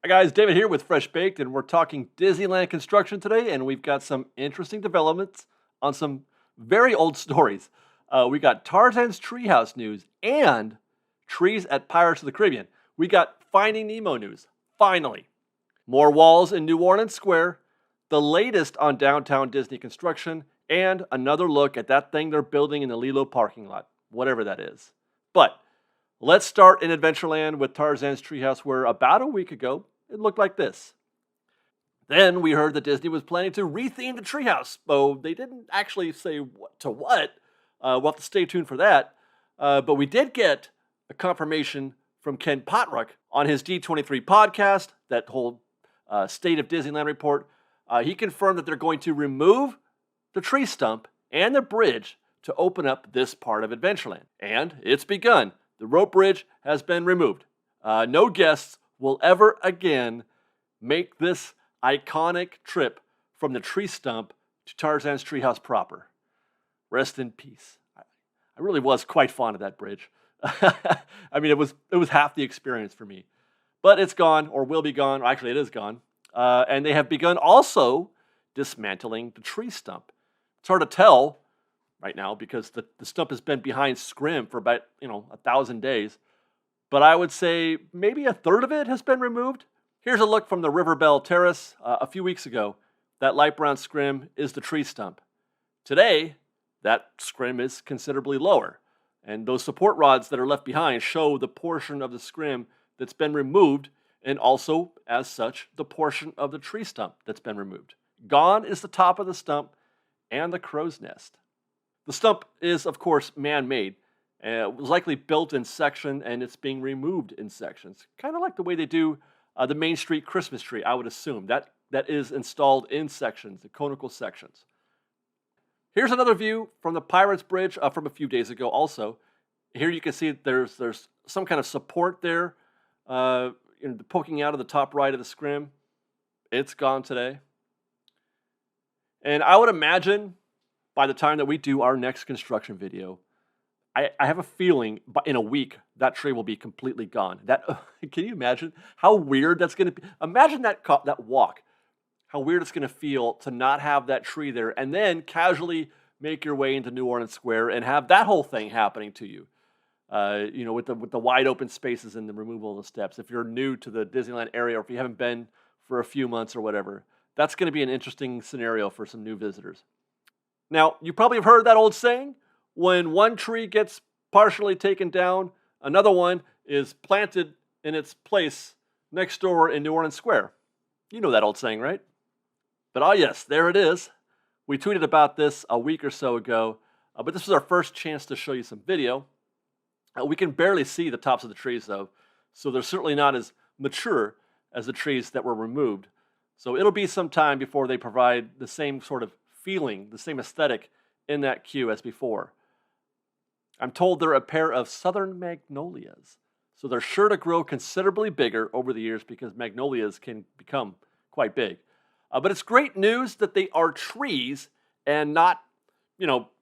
Hi guys, David here with Fresh Baked, and we're talking Disneyland construction today, and we've got some interesting developments on some very old stories. We got Tarzan's Treehouse news and trees at Pirates of the Caribbean. We got Finding Nemo news, finally. More walls in New Orleans Square, the latest on downtown Disney construction, and another look at that thing they're building in the Lilo parking lot, whatever that is. But let's start in Adventureland with Tarzan's Treehouse, where about a week ago, it looked like this. Then we heard that Disney was planning to retheme the treehouse, though they didn't actually say what to what. We'll have to stay tuned for that. But we did get a confirmation from Ken Potrock on his D23 podcast, that whole State of Disneyland report. He confirmed that they're going to remove the tree stump and the bridge to open up this part of Adventureland. And it's begun. The rope bridge has been removed. No guests will ever again make this iconic trip from the tree stump to Tarzan's Treehouse proper. Rest in peace. I really was quite fond of that bridge. I mean, it was half the experience for me. But it's gone, or will be gone. Actually, it is gone. And they have begun also dismantling the tree stump. It's hard to tell right now because the stump has been behind scrim for about 1,000 days. But I would say maybe a third of it has been removed. Here's a look from the River Bell Terrace a few weeks ago. That light brown scrim is the tree stump. Today, that scrim is considerably lower. And those support rods that are left behind show the portion of the scrim that's been removed, and also, as such, the portion of the tree stump that's been removed. Gone is the top of the stump and the crow's nest. The stump is, of course, man-made. It was likely built in section, and it's being removed in sections. Kind of like the way they do the Main Street Christmas tree, I would assume. That is installed in sections, the conical sections. Here's another view from the Pirates Bridge from a few days ago also. Here you can see there's some kind of support there poking out of the top right of the scrim. It's gone today. And I would imagine by the time that we do our next construction video, I have a feeling in a week that tree will be completely gone. Can you imagine how weird that's going to be? Imagine that walk, how weird it's going to feel to not have that tree there, and then casually make your way into New Orleans Square and have that whole thing happening to you. With the wide open spaces and the removal of the steps. If you're new to the Disneyland area, or if you haven't been for a few months or whatever, that's going to be an interesting scenario for some new visitors. Now, you probably have heard that old saying. When one tree gets partially taken down, another one is planted in its place next door in New Orleans Square. You know that old saying, right? But yes, there it is. We tweeted about this a week or so ago, but this was our first chance to show you some video. We can barely see the tops of the trees, though, so they're certainly not as mature as the trees that were removed. So it'll be some time before they provide the same sort of feeling, the same aesthetic in that queue as before. I'm told they're a pair of southern magnolias, so they're sure to grow considerably bigger over the years because magnolias can become quite big. But it's great news that they are trees and not,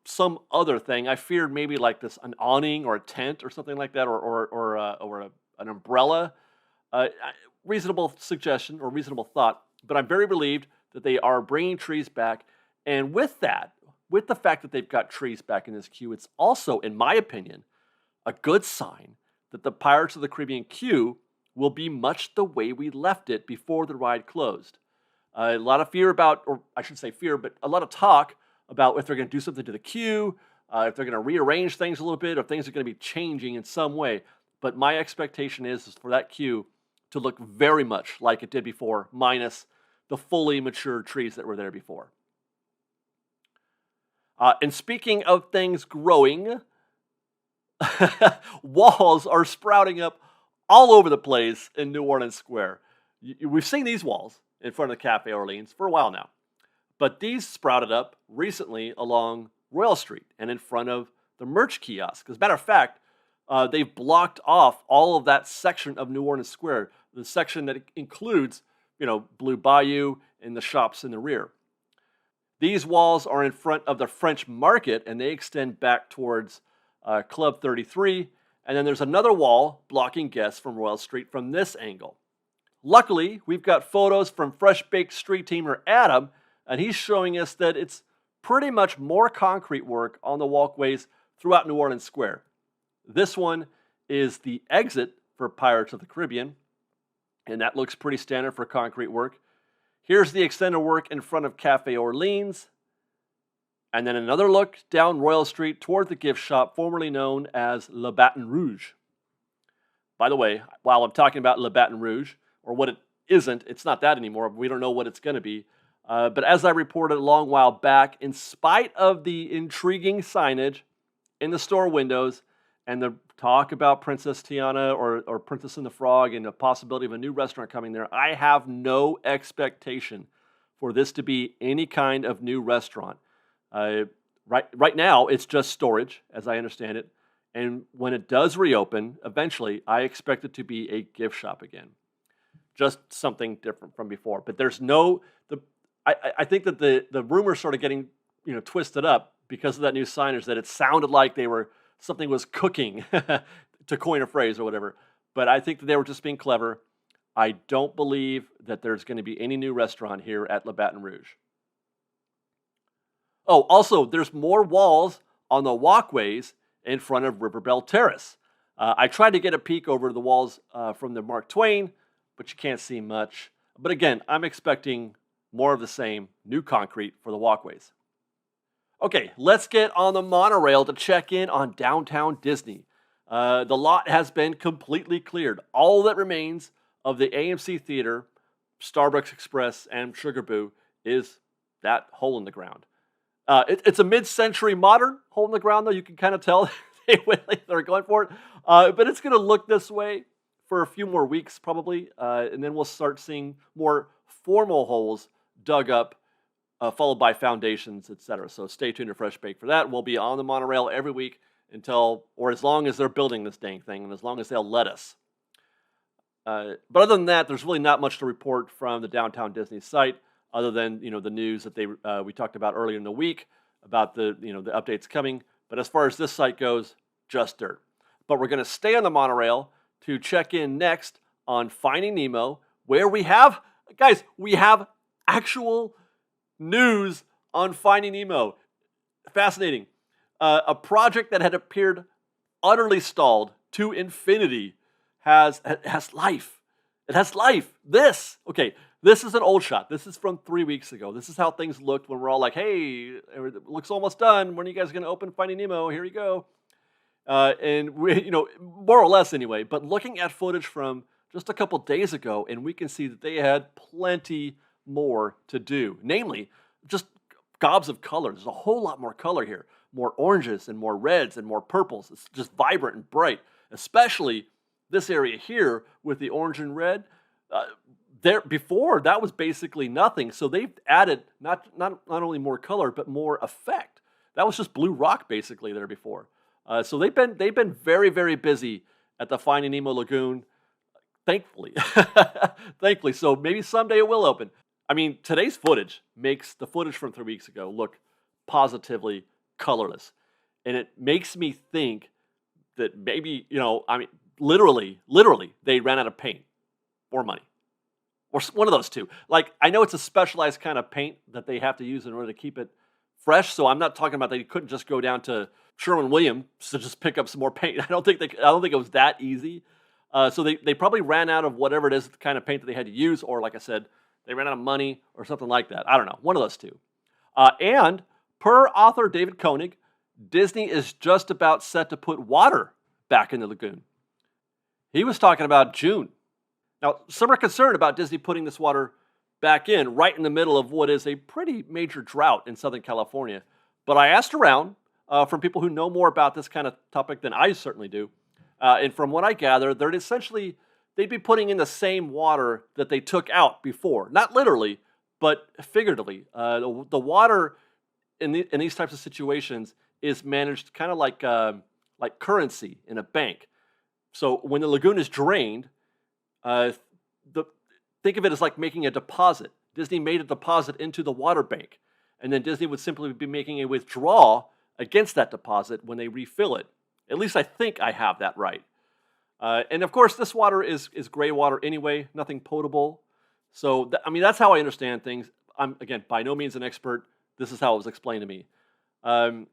some other thing. I feared maybe like an awning or a tent or something like that, or an umbrella. Reasonable suggestion or reasonable thought, but I'm very relieved that they are bringing trees back. And with the fact that they've got trees back in this queue, it's also, in my opinion, a good sign that the Pirates of the Caribbean queue will be much the way we left it before the ride closed. A lot of fear about, or I shouldn't say fear, but a lot of talk about if they're going to do something to the queue, if they're going to rearrange things a little bit, or things are going to be changing in some way. But my expectation is for that queue to look very much like it did before, minus the fully mature trees that were there before. And speaking of things growing, walls are sprouting up all over the place in New Orleans Square. We've seen these walls in front of the Cafe Orleans for a while now. But these sprouted up recently along Royal Street and in front of the merch kiosk. As a matter of fact, they've blocked off all of that section of New Orleans Square, the section that includes, Blue Bayou and the shops in the rear. These walls are in front of the French Market, and they extend back towards Club 33. And then there's another wall blocking guests from Royal Street from this angle. Luckily, we've got photos from Fresh Baked Street Teamer Adam, and he's showing us that it's pretty much more concrete work on the walkways throughout New Orleans Square. This one is the exit for Pirates of the Caribbean, and that looks pretty standard for concrete work. Here's the extended work in front of Cafe Orleans, and then another look down Royal Street toward the gift shop formerly known as Le Baton Rouge. By the way, while I'm talking about Le Baton Rouge, or what it isn't, it's not that anymore. We don't know what it's going to be. But as I reported a long while back, in spite of the intriguing signage in the store windows and the talk about Princess Tiana or Princess and the Frog and the possibility of a new restaurant coming there, I have no expectation for this to be any kind of new restaurant. Right now, it's just storage, as I understand it. And when it does reopen, eventually, I expect it to be a gift shop again. Just something different from before. But there's I think that the rumors started getting twisted up because of that new signage, that it sounded like something was cooking, to coin a phrase or whatever. But I think that they were just being clever. I don't believe that there's going to be any new restaurant here at Le Baton Rouge. Oh, also, there's more walls on the walkways in front of Riverbell Terrace. I tried to get a peek over the walls from the Mark Twain, but you can't see much. But again, I'm expecting more of the same, new concrete for the walkways. Okay, let's get on the monorail to check in on downtown Disney. The lot has been completely cleared. All that remains of the AMC Theater, Starbucks Express, and Sugar Boo is that hole in the ground. It's a mid-century modern hole in the ground, though. You can kind of tell they're going for it. But it's going to look this way for a few more weeks, probably. And then we'll start seeing more formal holes dug up, followed by foundations, etc. So stay tuned to Fresh Bake for that. We'll be on the monorail every week as long as they're building this dang thing, and as long as they'll let us. But other than that, there's really not much to report from the downtown Disney site, other than the news that we talked about earlier in the week about the updates coming. But as far as this site goes, just dirt. But we're going to stay on the monorail to check in next on Finding Nemo, where we have actual news on Finding Nemo. Fascinating. A project that had appeared utterly stalled to infinity has life. It has life. This is an old shot. This is from 3 weeks ago. This is how things looked when we're all like, hey, it looks almost done. When are you guys going to open Finding Nemo? Here you go. And we, more or less anyway, but looking at footage from just a couple days ago, and we can see that they had plenty more to do. Namely, just gobs of color. There's a whole lot more color here. More oranges and more reds and more purples. It's just vibrant and bright, especially this area here with the orange and red. Before, that was basically nothing. So they've added not only more color, but more effect. That was just blue rock basically there before. So they've been very, very busy at the Finding Nemo Lagoon, thankfully. Thankfully. So maybe someday it will open. I mean, today's footage makes the footage from 3 weeks ago look positively colorless. And it makes me think that maybe, literally, they ran out of paint or money. Or one of those two. Like, I know it's a specialized kind of paint that they have to use in order to keep it fresh. So I'm not talking about that you couldn't just go down to Sherwin-Williams to just pick up some more paint. I don't think it was that easy. So they probably ran out of whatever it is, the kind of paint that they had to use, or like I said, they ran out of money or something like that. I don't know. One of those two. And per author David Koenig, Disney is just about set to put water back in the lagoon. He was talking about June. Now, some are concerned about Disney putting this water back in right in the middle of what is a pretty major drought in Southern California. But I asked around from people who know more about this kind of topic than I certainly do. And from what I gather, they'd be putting in the same water that they took out before. Not literally, but figuratively. The water in these types of situations is managed kind of like currency in a bank. So when the lagoon is drained, think of it as like making a deposit. Disney made a deposit into the water bank, and then Disney would simply be making a withdrawal against that deposit when they refill it. At least I think I have that right. And of course, this water is gray water anyway, nothing potable. So, I mean, that's how I understand things. I'm, again, by no means an expert. This is how it was explained to me. Um,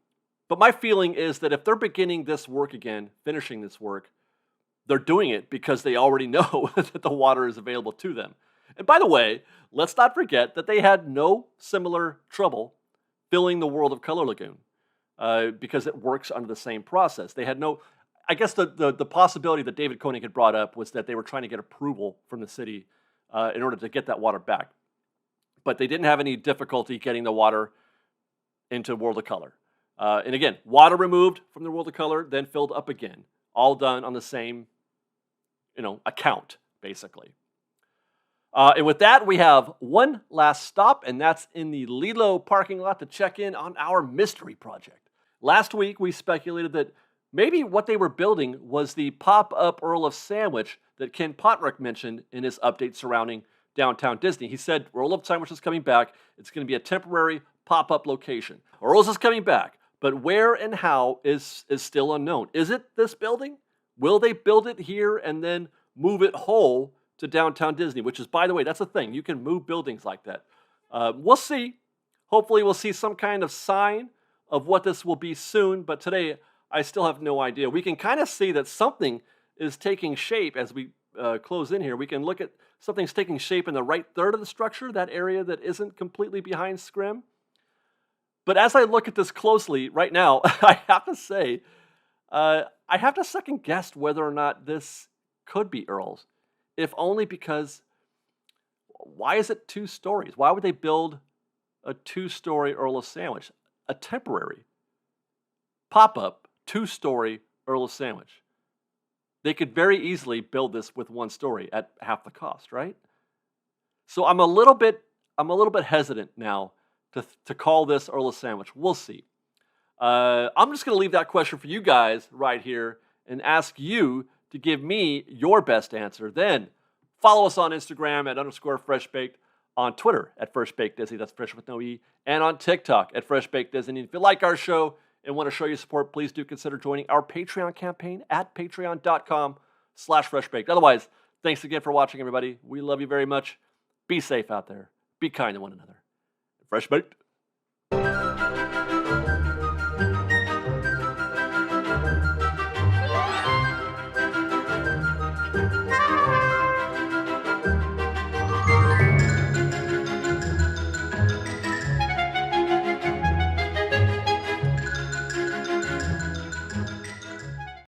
but my feeling is that if they're beginning this work again, finishing this work, they're doing it because they already know that the water is available to them. And by the way, let's not forget that they had no similar trouble filling the World of Color Lagoon because it works under the same process. They had no, I guess the possibility that David Koenig had brought up was that they were trying to get approval from the city in order to get that water back. But they didn't have any difficulty getting the water into World of Color. And again, water removed from the World of Color, then filled up again, all done on the same, account, basically. And with that, we have one last stop, and that's in the Lilo parking lot to check in on our mystery project. Last week, we speculated that maybe what they were building was the pop-up Earl of Sandwich that Ken Potrick mentioned in his update surrounding Downtown Disney. He said Earl of Sandwich is coming back. It's going to be a temporary pop-up location. Earl's is coming back, but where and how is still unknown. Is it this building? Will they build it here and then move it whole to Downtown Disney? Which is, by the way, that's a thing. You can move buildings like that. We'll see. Hopefully we'll see some kind of sign of what this will be soon, but today I still have no idea. We can kind of see that something is taking shape as we close in here. We can look at something's taking shape in the right third of the structure, that area that isn't completely behind Scrim. But as I look at this closely right now, I have to say, I have to second guess whether or not this could be Earl's, if only because why is it 2 stories? Why would they build a 2-story Earl of Sandwich? A temporary pop-up 2-story Earl of Sandwich. They could very easily build this with 1 story at half the cost, right? So I'm a little bit hesitant now to call this Earl of Sandwich. We'll see. I'm just going to leave that question for you guys right here and ask you to give me your best answer. Then follow us on Instagram at _freshbaked, on Twitter at freshbakedisney, that's fresh with no E, and on TikTok at freshbakedisney. If you like our show and want to show your support, please do consider joining our Patreon campaign at patreon.com/freshbaked. Otherwise, thanks again for watching, everybody. We love you very much. Be safe out there. Be kind to one another. Fresh Baked.